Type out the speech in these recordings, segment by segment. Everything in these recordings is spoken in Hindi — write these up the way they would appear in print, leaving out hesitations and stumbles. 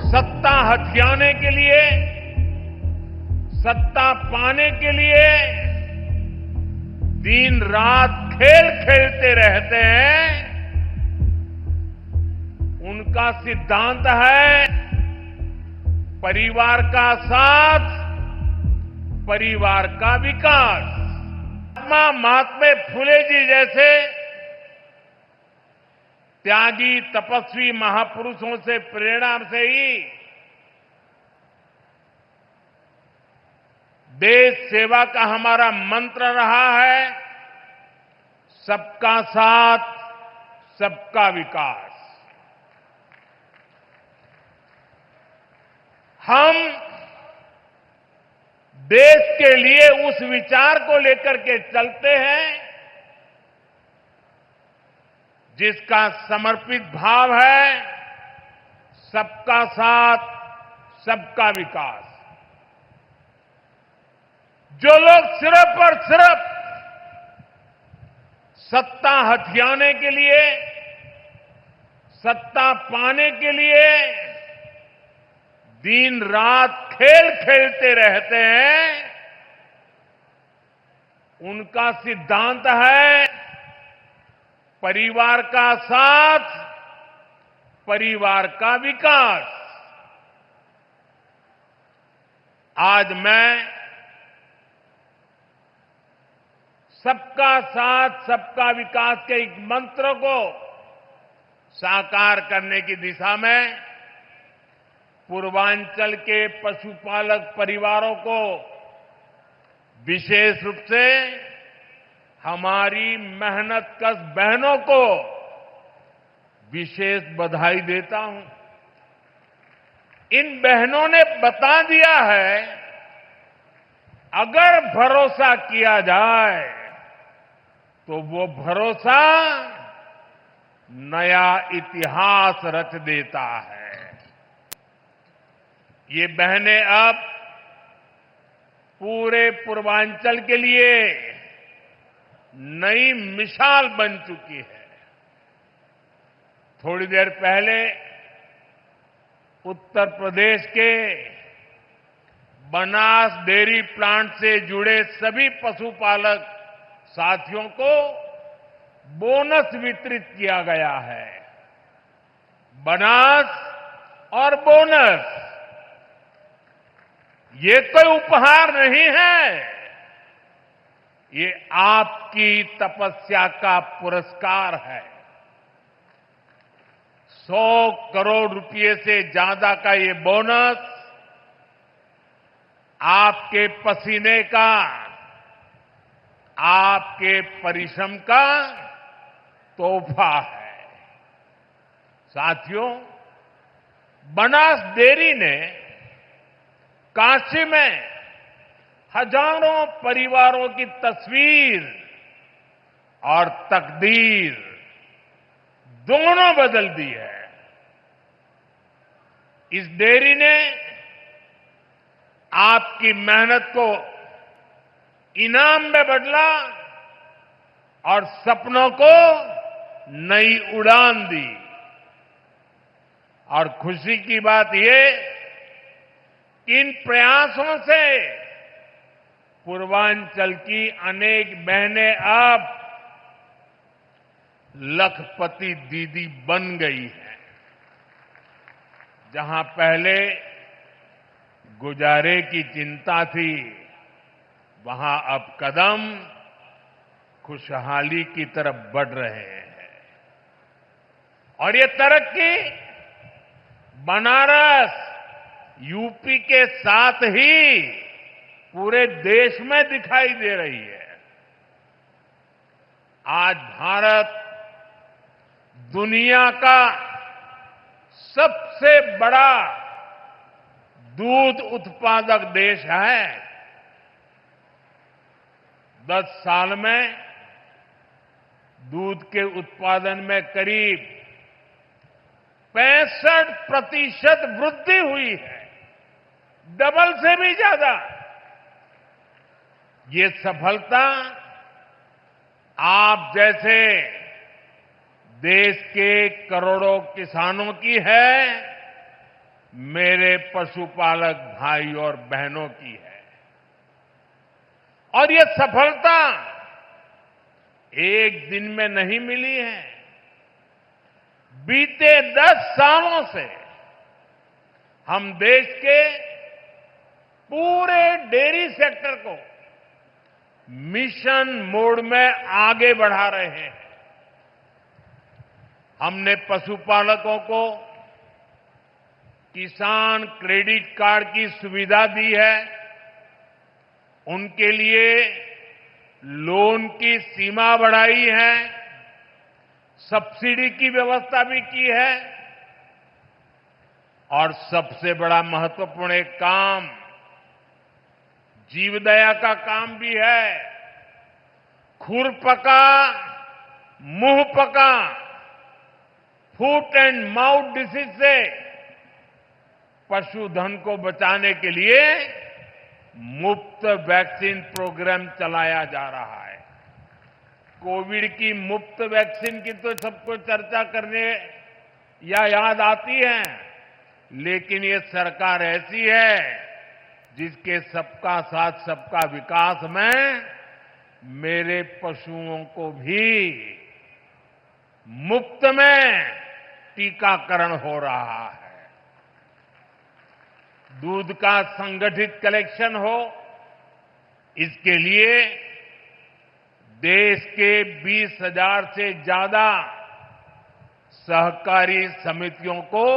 सत्ता हथियाने के लिए, सत्ता पाने के लिए दिन रात खेल खेलते रहते हैं। उनका सिद्धांत है परिवार का साथ, परिवार का विकास। महात्मा फुले जी जैसे त्यागी तपस्वी महापुरुषों से प्रेरणा से ही देश सेवा का हमारा मंत्र रहा है, सबका साथ, सबका विकास। हम देश के लिए उस विचार को लेकर के चलते हैं जिसका समर्पित भाव है सबका साथ, सबका विकास। जो लोग सिर्फ और सिर्फ सत्ता हथियाने के लिए, सत्ता पाने के लिए दिन रात खेल खेलते रहते हैं, उनका सिद्धांत है परिवार का साथ, परिवार का विकास। आज मैं सबका साथ, सबका विकास के एक मंत्र को साकार करने की दिशा में पूर्वांचल के पशुपालक परिवारों को, विशेष रूप से हमारी मेहनतकश बहनों को विशेष बधाई देता हूं। इन बहनों ने बता दिया है अगर भरोसा किया जाए तो वो भरोसा नया इतिहास रच देता है। ये बहनें अब पूरे पूर्वांचल के लिए नई मिसाल बन चुकी है। थोड़ी देर पहले उत्तर प्रदेश के बनास डेयरी प्लांट से जुड़े सभी पशुपालक साथियों को बोनस वितरित किया गया है। बनास और बोनस ये कोई उपहार नहीं है, ये आपकी तपस्या का पुरस्कार है। 100 करोड़ रुपए से ज्यादा का ये बोनस आपके पसीने का, आपके परिश्रम का तोहफा है। साथियों, बनास डेयरी ने काशी में हजारों परिवारों की तस्वीर और तकदीर दोनों बदल दी है। इस डेयरी ने आपकी मेहनत को इनाम में बदला और सपनों को नई उड़ान दी। और खुशी की बात ये कि इन प्रयासों से पूर्वांचल की अनेक बहनें अब लखपति दीदी बन गई हैं। जहां पहले गुजारे की चिंता थी, वहां अब कदम खुशहाली की तरफ बढ़ रहे हैं। और ये तरक्की बनारस, यूपी के साथ ही पूरे देश में दिखाई दे रही है। आज भारत दुनिया का सबसे बड़ा दूध उत्पादक देश है। 10 साल में दूध के उत्पादन में करीब 65% वृद्धि हुई है, डबल से भी ज्यादा। ये सफलता आप जैसे देश के करोड़ों किसानों की है, मेरे पशुपालक भाई और बहनों की है। और ये सफलता एक दिन में नहीं मिली है। बीते 10 सालों से हम देश के पूरे डेयरी सेक्टर को मिशन मोड में आगे बढ़ा रहे हैं। हमने पशुपालकों को किसान क्रेडिट कार्ड की सुविधा दी है। उनके लिए लोन की सीमा बढ़ाई है। सब्सिडी की व्यवस्था भी की है। और सबसे बड़ा महत्वपूर्ण एक काम जीवदया का काम भी है। खुरपका मुंह पका फुट एंड माउथ डिसीज से पशुधन को बचाने के लिए मुफ्त वैक्सीन प्रोग्राम चलाया जा रहा है। कोविड की मुफ्त वैक्सीन की तो सबको चर्चा करने या याद आती है, लेकिन ये सरकार ऐसी है जिसके सबका साथ सबका विकास में मेरे पशुओं को भी मुफ्त में टीकाकरण हो रहा है। दूध का संगठित कलेक्शन हो, इसके लिए देश के 20,000 से ज्यादा सहकारी समितियों को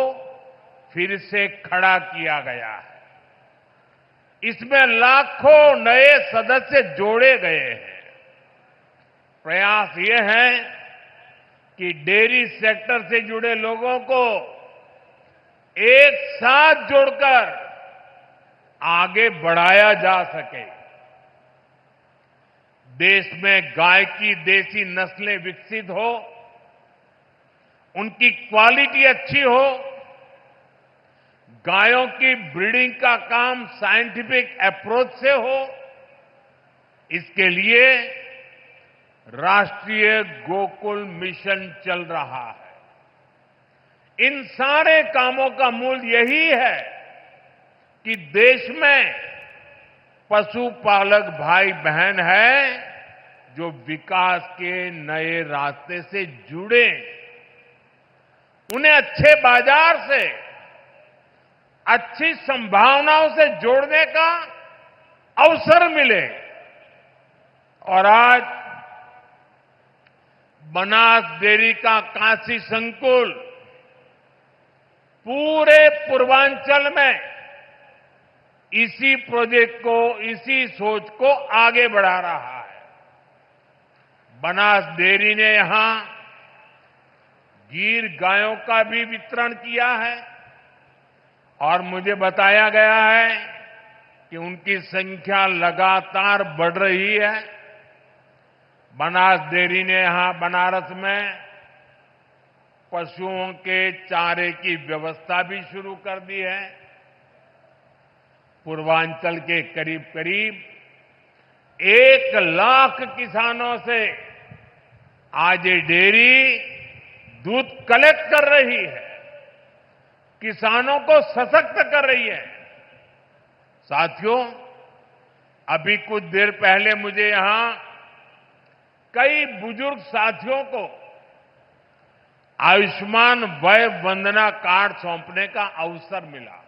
फिर से खड़ा किया गया है। इसमें लाखों नए सदस्य जोड़े गए हैं। प्रयास ये है कि डेयरी सेक्टर से जुड़े लोगों को एक साथ जोड़कर आगे बढ़ाया जा सके। देश में गाय की देसी नस्लें विकसित हो, उनकी क्वालिटी अच्छी हो, गायों की ब्रीडिंग का काम साइंटिफिक अप्रोच से हो, इसके लिए राष्ट्रीय गोकुल मिशन चल रहा है। इन सारे कामों का मूल यही है कि देश में पशुपालक भाई बहन है जो विकास के नए रास्ते से जुड़े, उन्हें अच्छे बाजार से, अच्छी संभावनाओं से जोड़ने का अवसर मिले। और आज बनास डेयरी का काशी संकुल पूरे पूर्वांचल में इसी प्रोजेक्ट को, इसी सोच को आगे बढ़ा रहा है। बनास डेयरी ने यहां गीर गायों का भी वितरण किया है और मुझे बताया गया है कि उनकी संख्या लगातार बढ़ रही है। बनास डेयरी ने यहां बनारस में पशुओं के चारे की व्यवस्था भी शुरू कर दी है। पूर्वांचल के करीब करीब 1 लाख किसानों से आज ये डेयरी दूध कलेक्ट कर रही है, किसानों को सशक्त कर रही है। साथियों, अभी कुछ देर पहले मुझे यहां कई बुजुर्ग साथियों को आयुष्मान वय वंदना कार्ड सौंपने का अवसर मिला।